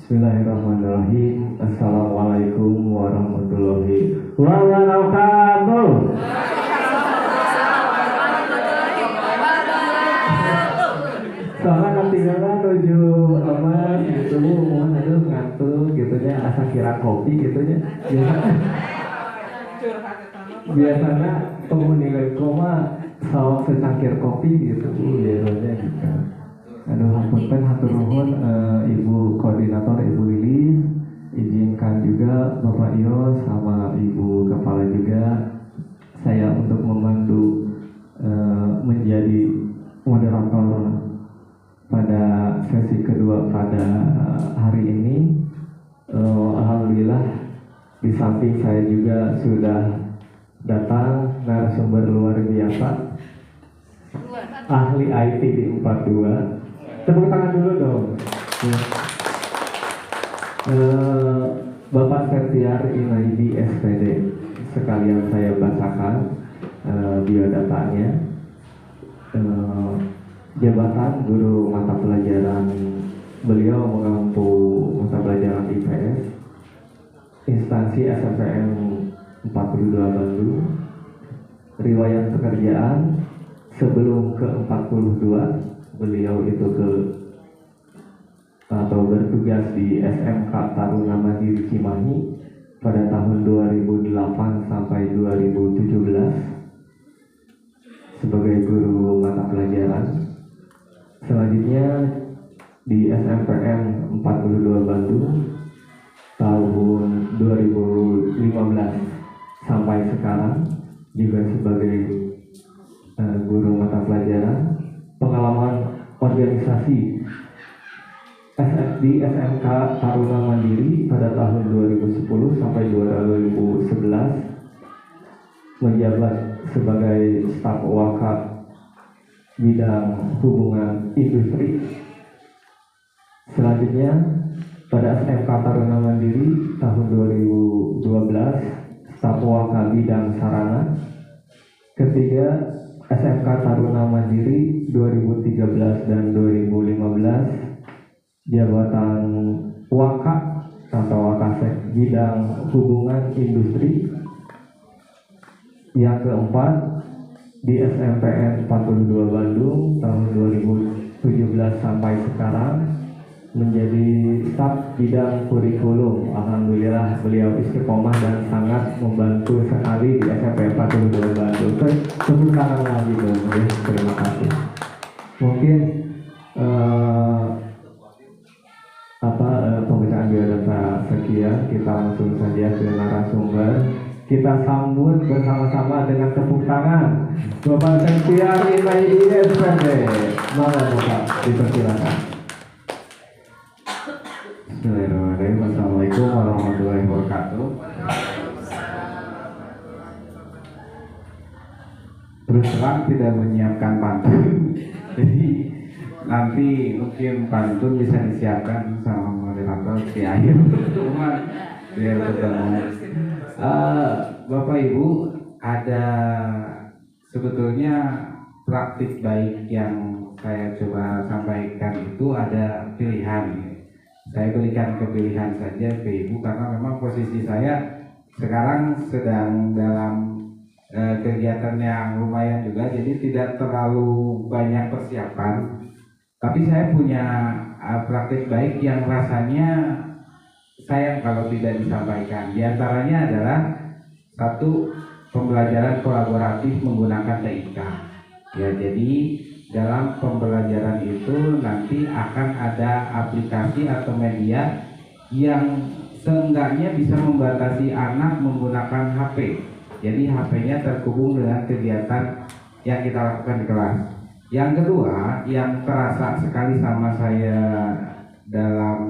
Bismillahirrahmanirrahim. Assalamualaikum warahmatullahi wabarakatuh. Soalnya ketinggalan menuju apa gitu, mohon aduh ngantuk gitu ya, asa kira kopi gitu ya. Biasanya penghuni koma sawang secangkir kopi gitu, biasanya gitu. Aduh, punten hatur nuhun Ibu Koordinator Ibu Lilis, izinkan juga Bapak Yos sama Ibu Kepala juga saya untuk memandu menjadi moderator pada sesi kedua pada hari ini. Alhamdulillah di samping saya juga sudah datang narasumber luar biasa, ahli IT di 42. Tepuk tangan dulu dong. Bapak Septiar Inaidi SPD, sekalian saya bacakan biodatanya. Jabatan guru mata pelajaran beliau mengampu mata pelajaran IPS, instansi SMPN 42 Bandung. Riwayat pekerjaan sebelum ke 42 beliau itu bertugas di SMK Taruna Mandiri Cimahi pada tahun 2008 sampai 2017 sebagai guru mata pelajaran. Selanjutnya di SMPN 42 Bandung tahun 2015 sampai sekarang juga sebagai guru mata pelajaran. Pengalaman organisasi di SMK Taruna Mandiri pada tahun 2010 sampai 2011 menjabat sebagai staf wakaf bidang hubungan industri. Selanjutnya pada SMK Taruna Mandiri tahun 2012 staf wakaf bidang sarana. Ketiga, SMK Taruna Mandiri 2013 dan 2015 jabatan wakaf atau wakasek bidang hubungan industri. Yang keempat di SMPN 42 Bandung tahun 2017 sampai sekarang menjadi staf bidang kurikulum. Alhamdulillah beliau istiqomah dan sangat membantu sekali di SMP 42 Bandung. Tepuk tangan lagi dong, ya. Terima kasih. Mungkin pembicaraan biodata sekian, kita langsung saja ke narasumber. Kita sambut bersama-sama dengan tepuk tangan Bapak Septiar Inaidi SPD. Monggo Bapak, dipersilakan. Bismillahirrahmanirrahim. Assalamualaikum warahmatullahi wabarakatuh. Terus terang tidak menyiapkan pantun, jadi nanti mungkin pantun bisa disiapkan sama moderator di akhir pertemuan biar ketemu. Bapak Ibu, ada sebetulnya praktik baik yang saya coba sampaikan itu ada pilihan. Saya berikan kepilihan saja ke Ibu karena memang posisi saya sekarang sedang dalam kegiatan yang lumayan juga, jadi tidak terlalu banyak persiapan. Tapi saya punya praktik baik yang rasanya sayang kalau tidak disampaikan. Di antaranya adalah satu, pembelajaran kolaboratif menggunakan TIK. Ya, jadi dalam pembelajaran itu nanti akan ada aplikasi atau media yang seenggaknya bisa membatasi anak menggunakan HP. Jadi HP-nya terhubung dengan kegiatan yang kita lakukan di kelas. Yang kedua, yang terasa sekali sama saya dalam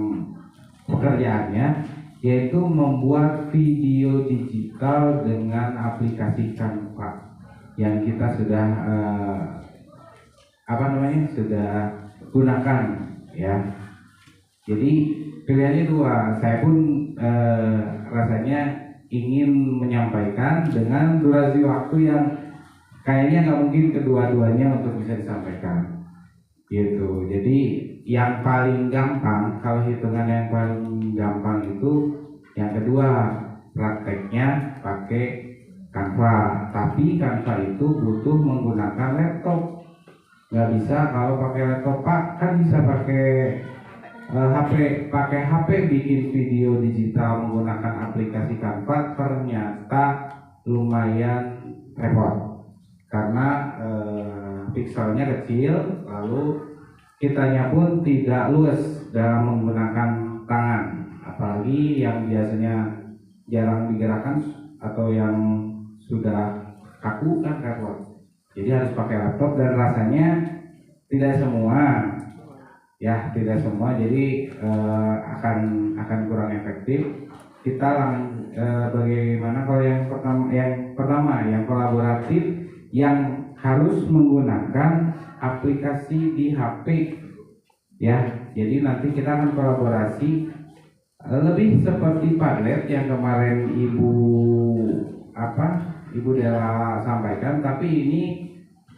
pekerjaannya, yaitu membuat video digital dengan aplikasi Canva yang kita sudah sudah gunakan, ya. Jadi pilihannya dua. Saya pun rasanya ingin menyampaikan dengan durasi waktu yang kayaknya nggak mungkin kedua-duanya untuk bisa disampaikan, gitu. Jadi yang paling gampang, kalau hitungan yang paling gampang itu yang kedua, prakteknya pakai Canva. Tapi Canva itu butuh menggunakan laptop. Nggak bisa kalau pakai laptop, Pak, kan bisa pakai HP. Pakai HP bikin video digital menggunakan aplikasi Canva ternyata lumayan repot karena pixelnya kecil, lalu kitanya pun tidak luas dalam menggunakan tangan, apalagi yang biasanya jarang digerakkan atau yang sudah kaku kan repot. Jadi harus pakai laptop dan rasanya tidak semua, ya tidak semua. Jadi akan kurang efektif. Kita bagaimana kalau yang pertama yang kolaboratif yang harus menggunakan aplikasi di HP, ya. Jadi nanti kita akan kolaborasi lebih seperti Padlet yang kemarin Ibu Dela sampaikan, tapi ini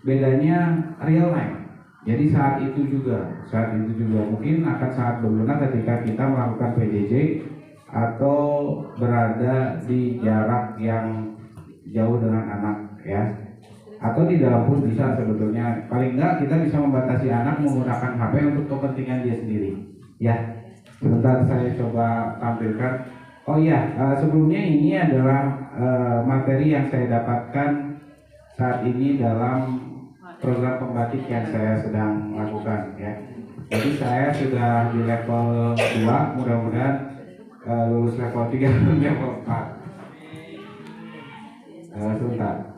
bedanya real time. Jadi saat itu juga mungkin akan sangat berguna ketika kita melakukan PJJ atau berada di jarak yang jauh dengan anak, ya. Atau di dalam pun bisa sebetulnya. Paling enggak kita bisa membatasi anak menggunakan HP untuk kepentingan dia sendiri. Ya, sebentar saya coba tampilkan. Oh iya, sebelumnya ini adalah materi yang saya dapatkan saat ini dalam program pembatik yang saya sedang lakukan, ya. Jadi saya sudah di level 2, mudah-mudahan lulus level 3 dan level 4. Sebentar.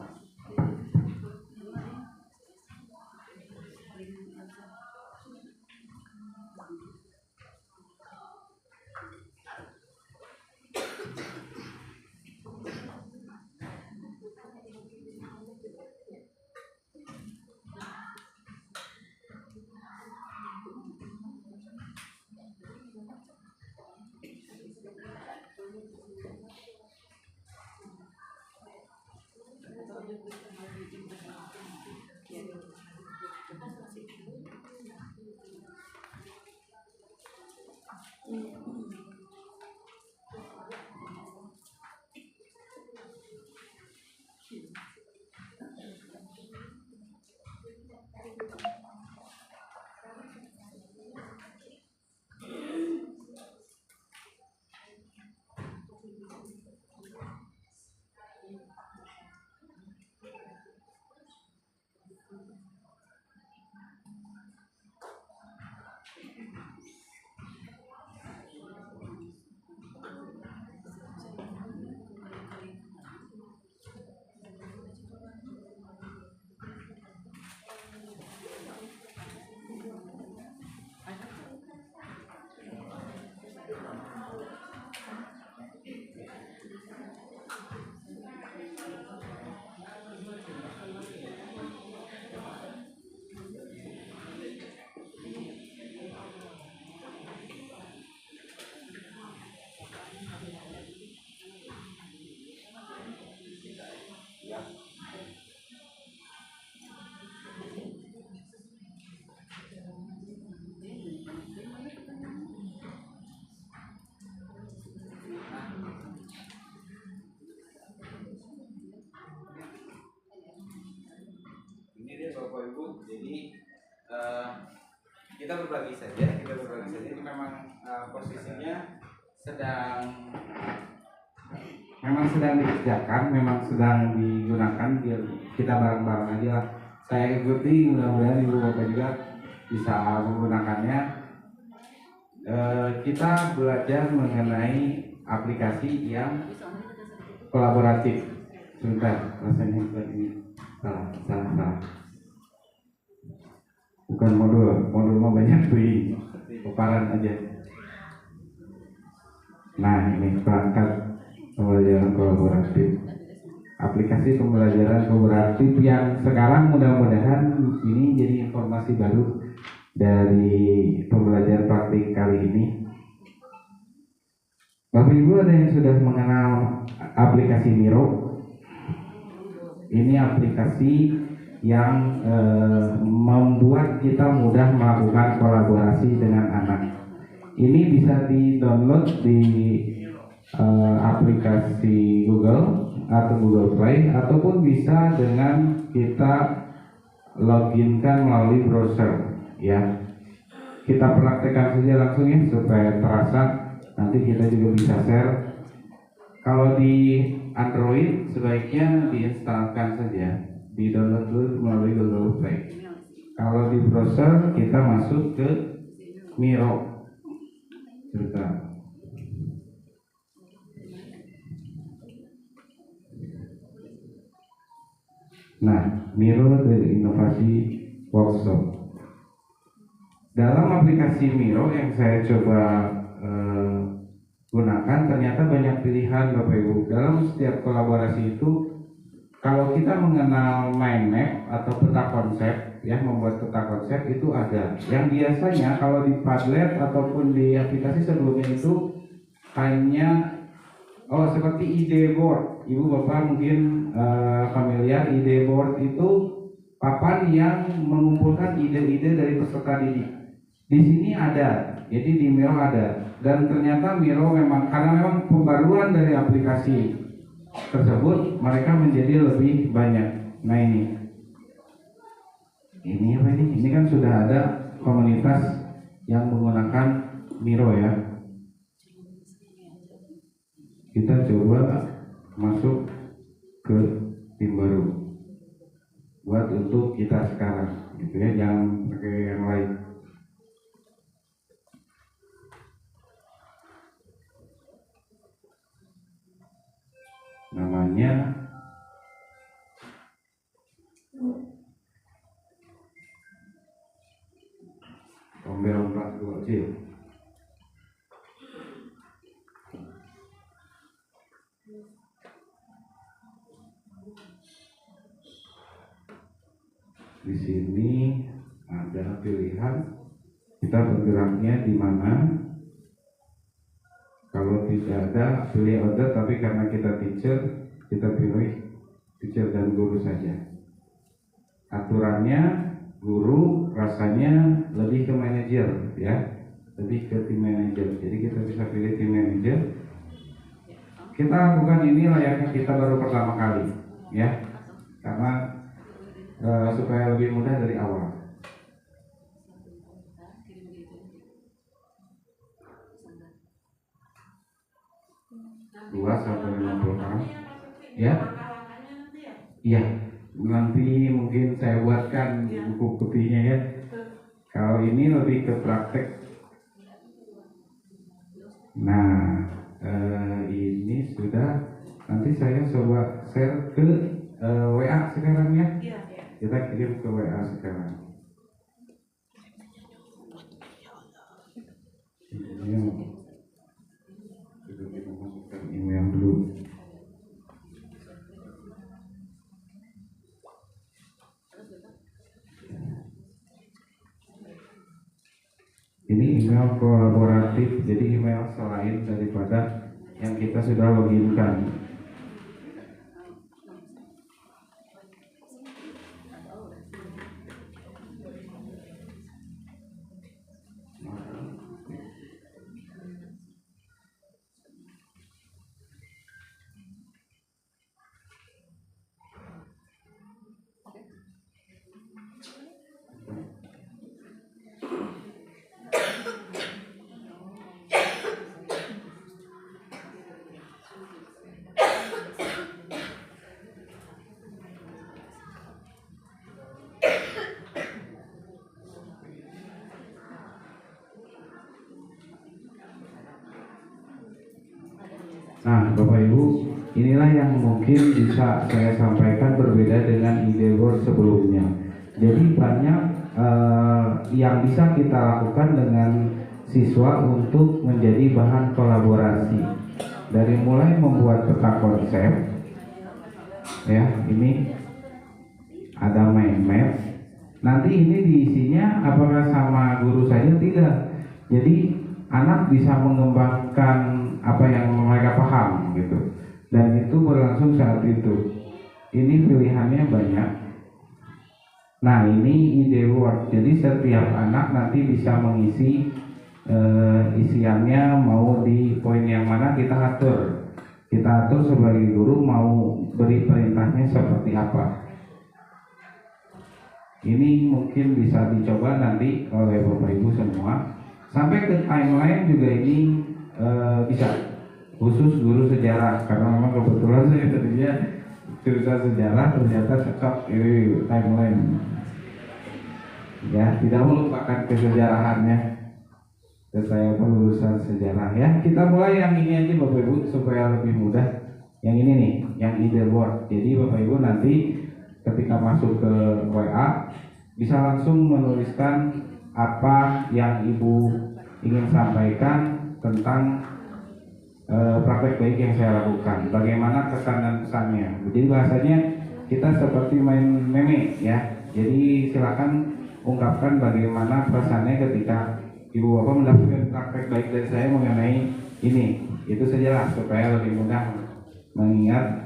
Bapak Ibu, jadi kita berbagi saja. Ini memang posisinya memang sedang dikerjakan, memang sedang digunakan. Kita bareng-bareng aja lah. Saya ikuti, mudah-mudahan Ibu Bapak juga bisa menggunakannya. Kita belajar mengenai aplikasi yang kolaboratif. Sebentar, rasanya ini salah. Bukan modul mah banyak tuh, paparan aja. Nah, ini perangkat pembelajaran kolaboratif, aplikasi pembelajaran kolaboratif yang sekarang mudah-mudahan ini jadi informasi baru dari pembelajaran praktik kali ini. Bapak Ibu, ada yang sudah mengenal aplikasi Miro? Ini aplikasi yang membuat kita mudah melakukan kolaborasi dengan anak. Ini bisa di-download di aplikasi Google atau Google Play, ataupun bisa dengan kita loginkan melalui browser ya. Kita praktekkan saja langsung ya supaya terasa, nanti kita juga bisa share. Kalau di Android sebaiknya diinstalkan saja, di-download dulu melalui Google Play. Kalau di browser kita masuk ke Miro. Sebentar. Nah, Miro dari Inovasi Workshop. Dalam aplikasi Miro yang saya coba gunakan, ternyata banyak pilihan Bapak Ibu. Dalam setiap kolaborasi itu, kalau kita mengenal mind map atau peta konsep, ya membuat peta konsep itu ada. Yang biasanya kalau di Padlet ataupun di aplikasi sebelumnya itu hanya seperti ide board. Ibu Bapak mungkin familiar, ide board itu papan yang mengumpulkan ide-ide dari peserta didik. Di sini ada, jadi di Miro ada. Dan ternyata Miro karena memang pembaruan dari aplikasi tersebut, mereka menjadi lebih banyak. Nah ini apa ini? Ini kan sudah ada komunitas yang menggunakan Miro ya. Kita coba masuk ke tim baru buat untuk kita sekarang, gitu ya, jangan pakai yang lain. Namanya Tombel 42 kecil. Di sini ada pilihan kita bergeraknya di mana. Kalau tidak ada pilih order, tapi karena kita teacher, kita pilih teacher dan guru saja. Aturannya guru, rasanya lebih ke manajer ya, lebih ke tim manajer. Jadi kita bisa pilih tim manajer. Kita lakukan ini layaknya kita baru pertama kali ya, karena supaya lebih mudah dari awal. 2 sampai 50 orang. Ya? Iya. Nanti mungkin saya buatkan buku putihnya ya. Kalau ini lebih ke praktek. Nah, ini sudah. Nanti saya coba share ke WA sekarang ya. Kita kirim ke WA sekarang. Ini kita masukkan email dulu. Ini email kolaboratif, jadi email selain daripada yang kita sudah loginkan. Nah, Bapak Ibu, inilah yang mungkin bisa saya sampaikan berbeda dengan ide board sebelumnya. Jadi banyak yang bisa kita lakukan dengan siswa untuk menjadi bahan kolaborasi. Dari mulai membuat peta konsep, ya, ini ada mind map. Nanti ini diisinya apakah sama guru saja? Tidak. Jadi anak bisa mengembangkan apa yang mereka paham gitu, dan itu berlangsung saat itu. Ini pilihannya banyak. Nah, ini ide Word. Jadi setiap anak nanti bisa mengisi isiannya mau di poin yang mana kita atur. Kita atur sebagai guru mau beri perintahnya seperti apa. Ini mungkin bisa dicoba nanti oleh Bapak Ibu semua. Sampai ke timeline juga ini bisa. Khusus guru sejarah, karena memang kebetulan saya tadinya jurusan sejarah, ternyata cocok ini timeline. Ya, tidak melupakan kesejarahannya. Dan saya pun lulusan sejarah ya. Kita mulai yang ini aja Bapak Ibu supaya lebih mudah. Yang ini nih, yang ide board. Jadi Bapak Ibu nanti ketika masuk ke WA bisa langsung menuliskan apa yang Ibu ingin sampaikan tentang praktek baik yang saya lakukan. Bagaimana kesan dan pesannya. Jadi bahasanya kita seperti main meme ya. Jadi silakan ungkapkan bagaimana perasaannya ketika Ibu Bapak mendapatkan praktek baik dari saya mengenai ini. Itu sajalah supaya lebih mudah mengingat.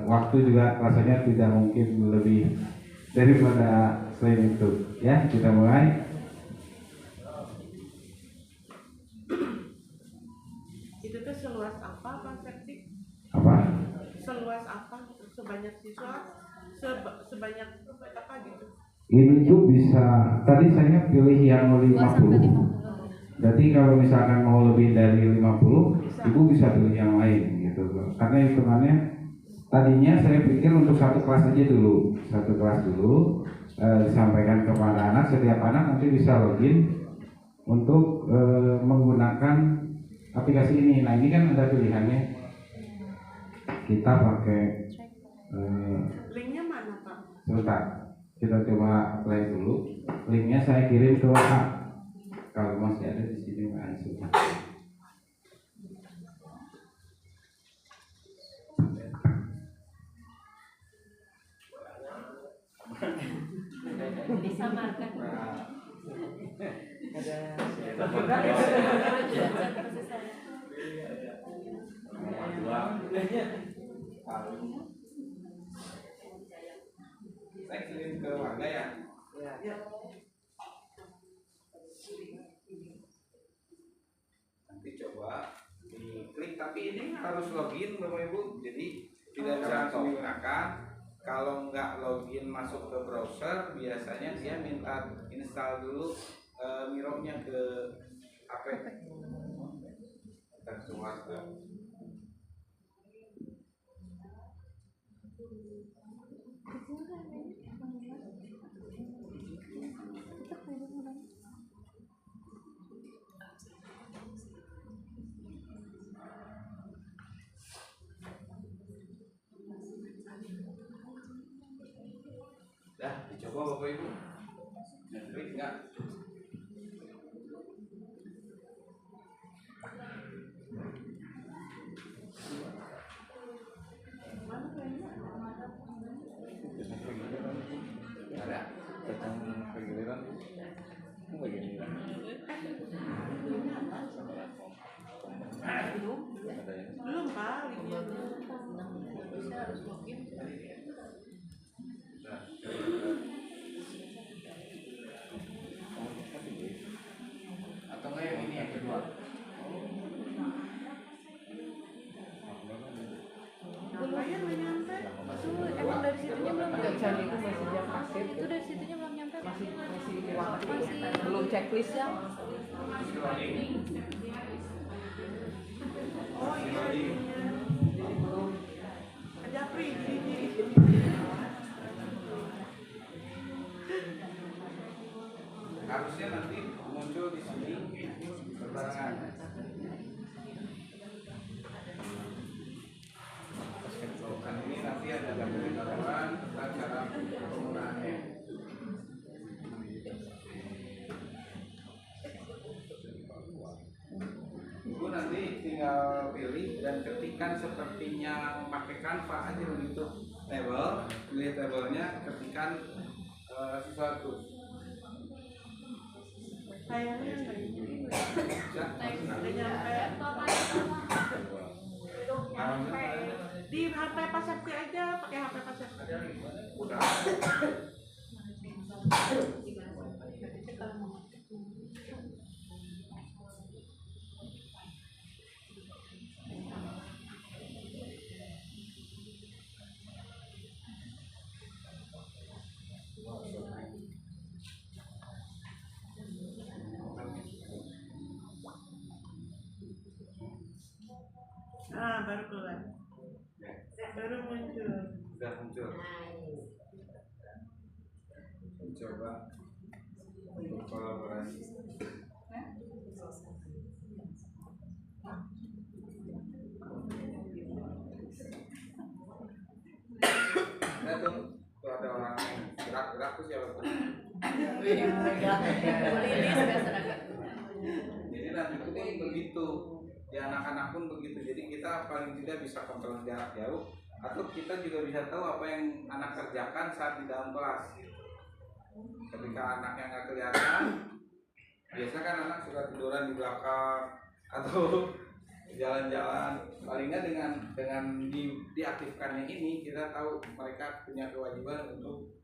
Waktu juga rasanya tidak mungkin lebih daripada selain itu. Ya, kita mulai. Itu tuh seluas apa Pak Septik? Apa? Seluas apa? Sebanyak siswa? Sebanyak apa gitu? Ini tuh bisa, tadi saya pilih yang 50. Berarti kalau misalkan mau lebih dari 50, bisa. Ibu bisa pilih yang lain gitu. Karena hitungannya tadinya saya pikir untuk satu kelas aja dulu. Satu kelas dulu disampaikan kepada anak, setiap anak nanti bisa login untuk menggunakan aplikasi ini. Nah, ini kan ada pilihannya. Kita pakai linknya mana Pak? sebentar. Kita coba play dulu. Linknya saya kirim ke WhatsApp. Kalau masih ada di sini langsung. Disamarkan. Saya kirim ke warga ya. Ya. Nanti coba diklik, tapi ini harus login Bapak Ibu, jadi tidak bisa langsung digunakan. Kalau nggak login masuk ke browser, biasanya dia minta install dulu Miro-nya ke HP. Kita keluar ke dicoba Bapak Ibu. Klik enggak? Ada tentang pengiriman begini. Belum Pak, linknya belum. Bisa harus login. Atau enggak yang ini yang kedua? Lumayan nggak nyampe. Itu emang dari situnya belum Enggak bisa itu masih jam pasif. Itu dari situnya belum nyampe. Masih belum checklist ya. Oh iya. Ada preview. Harusnya nanti muncul di sini berbarengan. Kan ini nanti ada gambaran tentang cara penggunaannya. Ibu nanti tinggal pilih dan ketikkan sepertinya memakai Canva aja begitu. Table, pilih tabelnya, ketikkan sesuatu. Sayangnya nggak nyampe. Di HP Pak Septi aja, pakai HP Pak Septi. Udah. Ah, baru keluar. Baru muncul. Sudah muncul. Mencoba untuk kolaborasi. Nah tuh ada orang yang gerak-gerak tuh siapa tuh? Jadi nanti itu begitu, di anak-anak pun begitu. Jadi kita paling tidak bisa kontrol jarak jauh, atau kita juga bisa tahu apa yang anak kerjakan saat di dalam kelas. Ketika anak yang nggak kelihatan, biasa kan anak suka tiduran di belakang atau jalan-jalan. Paling nggak dengan diaktifkannya ini, kita tahu mereka punya kewajiban untuk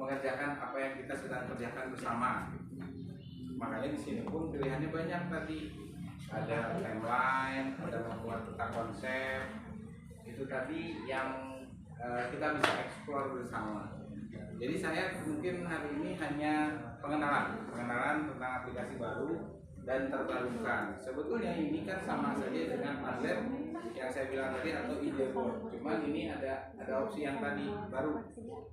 mengerjakan apa yang kita sedang kerjakan bersama. Makanya di sini pun pilihannya banyak tadi. Ada timeline, ada membuat peta konsep. Itu tadi yang kita bisa explore bersama. Jadi saya mungkin hari ini hanya pengenalan tentang aplikasi baru dan terbarukan. Sebetulnya ini kan sama saja dengan Padlet yang saya bilang tadi atau ide board. Cuman ini ada opsi yang tadi baru.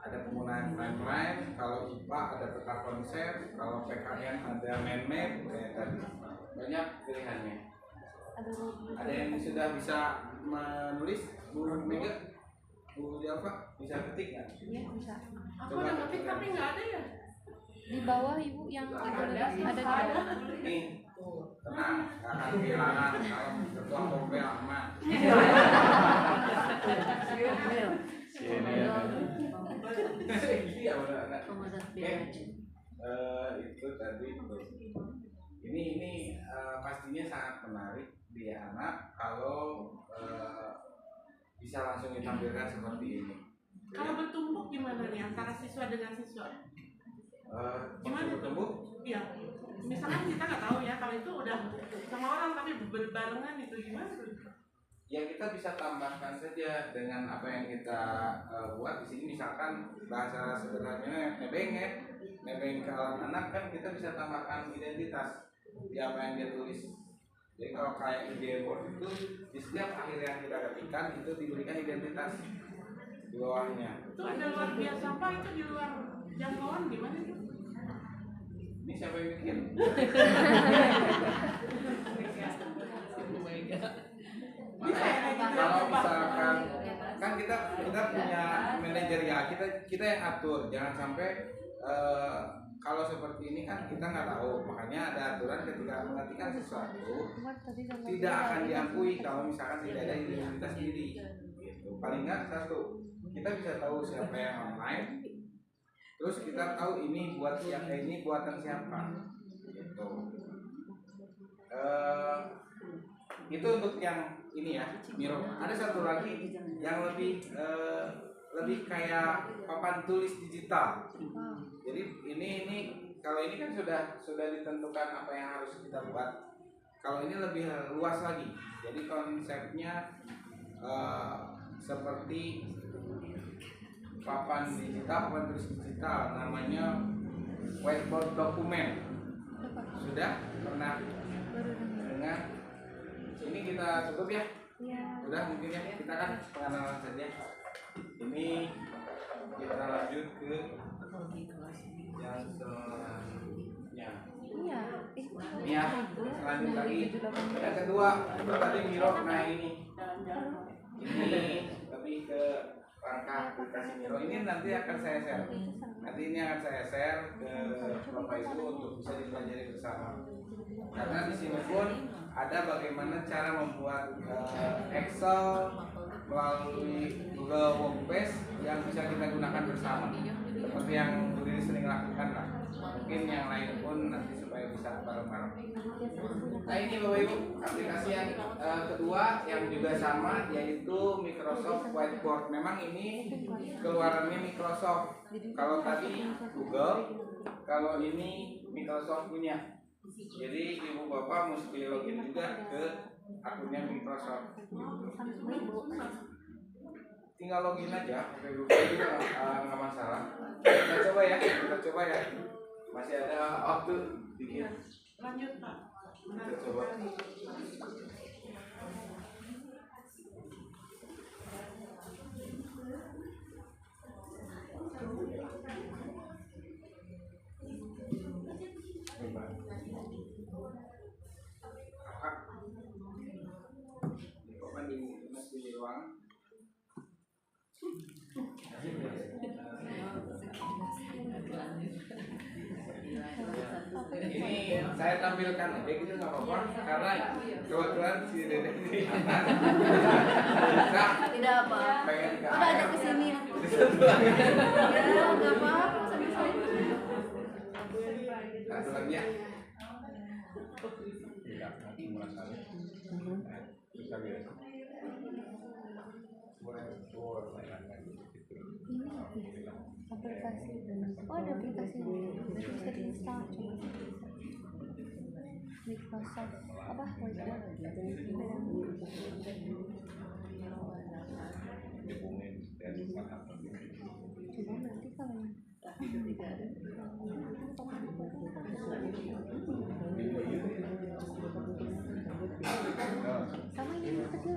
Ada penggunaan timeline, kalau IPA ada peta konsep, kalau PKN ada mind map, kayak tadi. Banyak pilihannya. Ada yang sudah bisa menulis, Bu Mega, Bu Jalfa, bisa ketik nggak? Iya bisa. Aku udah ngetik tapi nggak ada ya. Di bawah ibu yang ada di bawah. Nih, tenang, nggak akan kehilangan kalau ketua Kopel aman. Iya benar. Itu tadi tuh. Ini pastinya sangat menarik di anak kalau bisa langsung ditampilkan seperti ini. Kalau bertumpuk gimana nih antara siswa dengan siswa? Gimana tuh? Bertumpuk? Iya. Misalkan kita nggak tahu ya kalau itu udah sama orang tapi berbarengan itu gimana tuh? Ya kita bisa tambahkan saja dengan apa yang kita buat di sini. Misalkan bahasa sederhananya nebeng ke anak kan kita bisa tambahkan identitas di apa yang dia tulis. Jadi kalau kayak ide board itu di setiap akhir yang kita ketikkan itu diberikan identitas di bawahnya. Itu ada luar biasa apa itu di luar jangkauan gimana itu? Ini siapa yang bikin? Bisa ya kayak gitu. Kalau misalkan kan kita punya manajer ya, kita yang atur, jangan sampai kalau seperti ini kan kita nggak tahu, makanya ada aturan ketika mengetikkan sesuatu tidak akan diakui kalau misalkan tidak ada identitas diri. Gitu. Paling nggak satu, kita bisa tahu siapa yang online, terus kita tahu ini buat siapa, ini buatan siapa. Gitu. Itu untuk yang ini ya, Miro. Ada satu lagi yang lebih kayak papan tulis digital. Jadi ini kalau ini kan sudah ditentukan apa yang harus kita buat. Kalau ini lebih luas lagi. Jadi konsepnya seperti papan tulis digital, namanya whiteboard dokumen. Sudah pernah dengar? Ini kita cukup ya? Iya. Udah mungkin ya, kita kan pengenalan saja. Ini kita lanjut ke yang selanjutnya. Iya. Ini ya, lanjut lagi. Yang kedua, itu tadi Miro, nah ini lebih ke rangka aplikasi Miro. Ini nanti akan saya share. Nanti ini akan saya share ke Bapak Ibu untuk bisa dipelajari bersama. Karena di sini pun ada bagaimana cara membuat Excel melalui Google Workspace yang bisa kita gunakan bersama. Seperti yang Bu Diri sering lakukan lah. Mungkin yang lain pun nanti supaya bisa bisa bareng-bareng. Nah ini Bapak Ibu aplikasi yang kedua yang juga sama yaitu Microsoft Whiteboard. Memang ini keluarannya Microsoft. Kalau tadi Google, kalau ini Microsoft punya. Jadi ibu bapak mesti login juga ke akunnya Microsoft. Tinggal login aja, pakai Google juga nggak masalah. Kita coba ya, masih ada waktu dikit. Lanjut Pak. Kita coba. Di ruangan. Ini saya tampilkan aja gitu nggak apa-apa karena kebetulan si Dede ini Tidak apa. pengen ke Udah ajak ke sini. Ya, enggak apa-apa sambil saya. satu lagi ya. Aplikasi. Oh, ada aplikasi. Bisa diinstal cuma Microsoft apa? Cuma nanti kalau sama ini kecil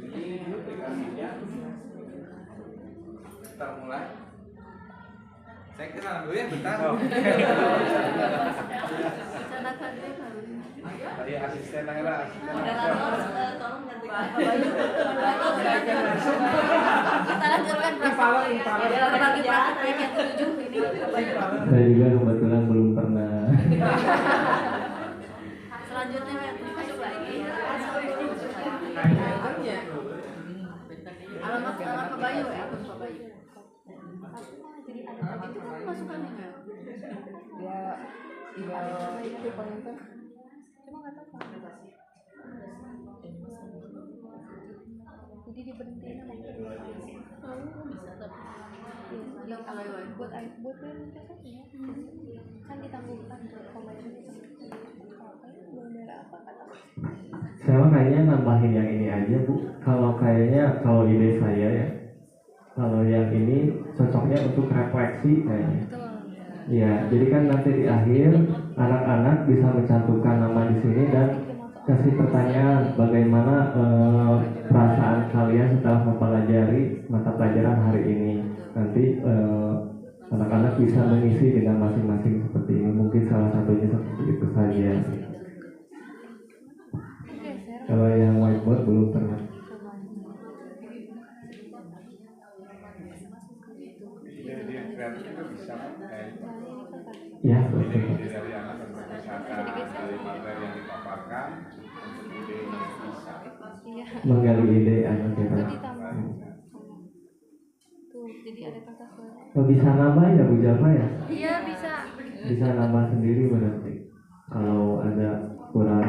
Ini aplikasinya kita mulai. Saya kenal dulu ya bentar. Tadi asisten Nela. tolong ganti kita lanjutkan bagi praktek yang ke-7 ini. Saya juga kebetulan belum pernah. Selanjutnya masuk lagi. Alamat Pak Bayu ya, akun Pak Bayu. Jadi ada tadi itu kan masukannya nggak? Ya, tinggal itu paling kan. Cuma nggak tahu Pak. Jadi diberhentiin sama bisa tapi buat ya kan ditangguhkan pembayaran belum bayar apa kata. Saya kayaknya nambahin yang ini aja Bu. Kalau ide saya ya, kalau yang ini cocoknya untuk refleksi kayaknya. Ya, jadi kan nanti di akhir anak-anak bisa mencantumkan nama di sini dan kasih pertanyaan bagaimana perasaan kalian setelah mempelajari mata pelajaran hari ini. Nanti anak-anak bisa mengisi dengan masing-masing seperti ini. Mungkin salah satunya seperti itu saja. Kalau yang whiteboard belum pernah. Ide kreatif itu bisa kayak Ya, ide betul. dari anak misalkan dari materi yang dipaparkan ide bisa. Menggali ide anak kita. Tuh, jadi ada kata suara. Bisa nambah ya Bu Java ya? Iya bisa. Bisa nambah sendiri berarti. Kalau ada kurang.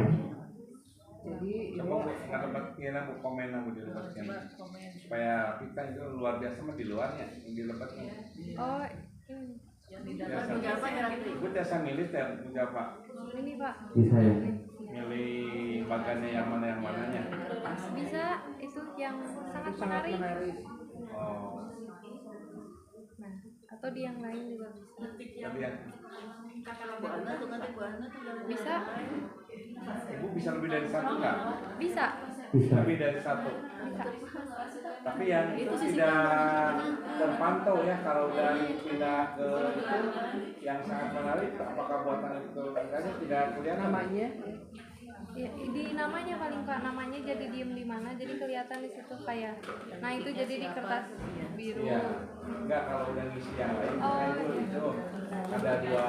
Jadi Coba nggak aku komen aku di lepasnya supaya kita itu luar biasa mah di luarnya yang di lepasnya. Oh, Gue jasa militer juga Pak. ini Pak. Bisa ya? Milih bagannya yang mananya. Bisa itu yang sangat menarik. Oh, Nah, atau di yang lain juga bisa. tapi yang Bisa? Ibu bisa lebih dari satu nggak? Bisa. Bisa. Lebih dari satu. Bisa. Tapi yang tidak terpantau ya kalau dari pindah ke itu yang sangat menarik apakah buatan itu enggaknya tidak kelihatan namanya Ya, di namanya paling Kak, namanya jadi diem di mana, jadi kelihatan di situ kayak. Nah itu jadi di kertas biru. Iya. Enggak, kalau udah ngisi yang lain Oh, itu ada dua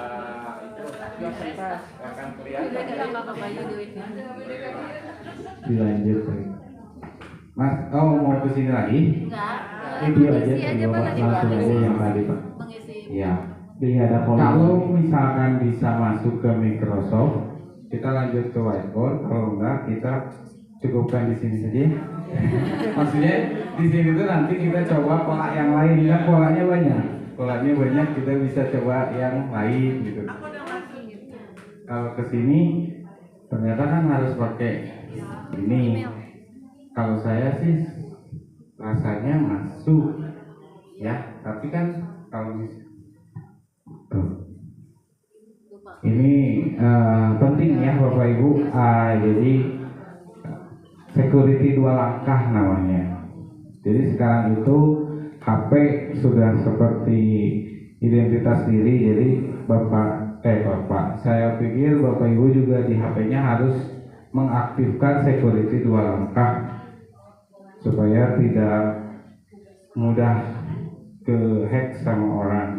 itu kertas akan kelihatan. Udah ditambah ke Bayu duitnya. Dilanjut. Mas, mau ke sini lagi? Enggak. Video aja, Isi aja video Pak, Pak. lagi Langsung Pak. aja yang tadi Pak. Mengisi. Iya. Jadi ada Kalau misalkan bisa masuk ke Microsoft, kita lanjut ke whiteboard. Kalau enggak, kita cukupkan di sini saja. Maksudnya di sini tuh nanti kita coba pola yang lain, kan polanya banyak. Polanya banyak, kita bisa coba yang lain gitu. Aku udah masuk. Kalau ke sini ternyata kan harus pakai ini. Kalau saya sih rasanya masuk, ya. Tapi kan kalau tuh. Ini penting ya Bapak Ibu. Jadi security 2 langkah namanya. Jadi sekarang itu HP sudah seperti identitas diri. Jadi Bapak, saya pikir Bapak Ibu juga di HP-nya harus mengaktifkan security 2 langkah supaya tidak mudah ke hack sama orang.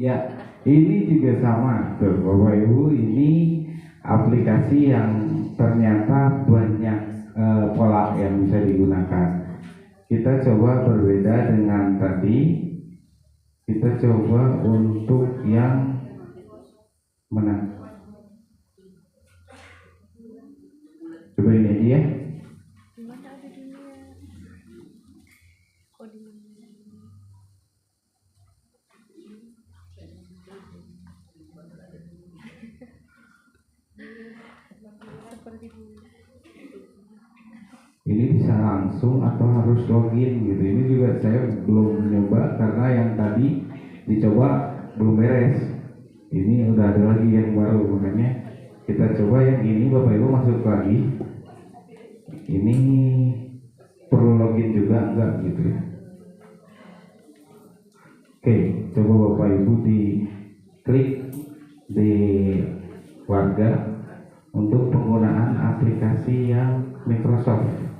Ya, ini juga sama tuh Bapak Ibu, ini aplikasi yang ternyata banyak pola yang bisa digunakan. Kita coba berbeda dengan tadi. Kita coba untuk yang mana? Coba ini aja ya. Gimana ada dunia? Kok di mana? Seperti dulu. Ini bisa langsung atau harus login gitu. Ini juga saya belum nyoba karena yang tadi dicoba belum beres. Ini udah ada lagi yang baru, makanya kita coba yang ini. Bapak Ibu masuk lagi. Ini perlu login juga enggak gitu ya. Oke, coba Bapak Ibu di klik di warga untuk penggunaan aplikasi yang Microsoft.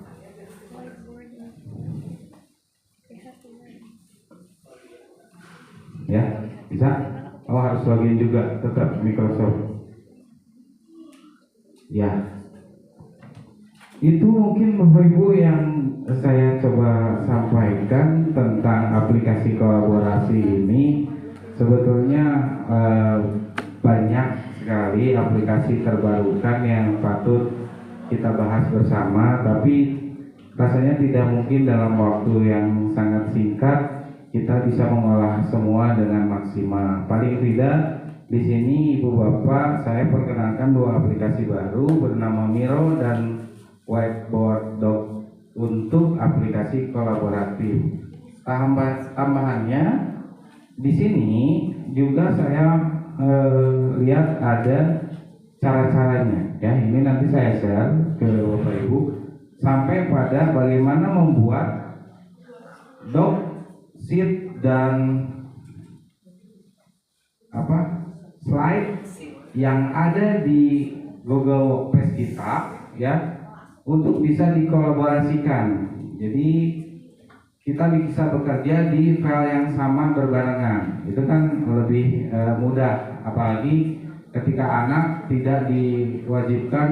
Ya, bisa? Oh, harus login juga, tetap Microsoft. Ya, itu mungkin Bapak Ibu yang saya coba sampaikan tentang aplikasi kolaborasi ini. Sebetulnya banyak sekali aplikasi terbarukan yang patut kita bahas bersama, tapi rasanya tidak mungkin dalam waktu yang sangat singkat kita bisa mengolah semua dengan maksimal. Paling tidak di sini Ibu Bapak saya perkenalkan 2 aplikasi baru bernama Miro dan Whiteboard Doc untuk aplikasi kolaboratif. Tambahannya di sini juga saya lihat ada cara-caranya ya. Ini nanti saya share ke Bapak Ibu sampai pada bagaimana membuat doc, sheet dan slide yang ada di Google Workspace kita ya, untuk bisa dikolaborasikan. Jadi kita bisa bekerja di file yang sama berbarengan. Itu kan lebih mudah, apalagi ketika anak tidak diwajibkan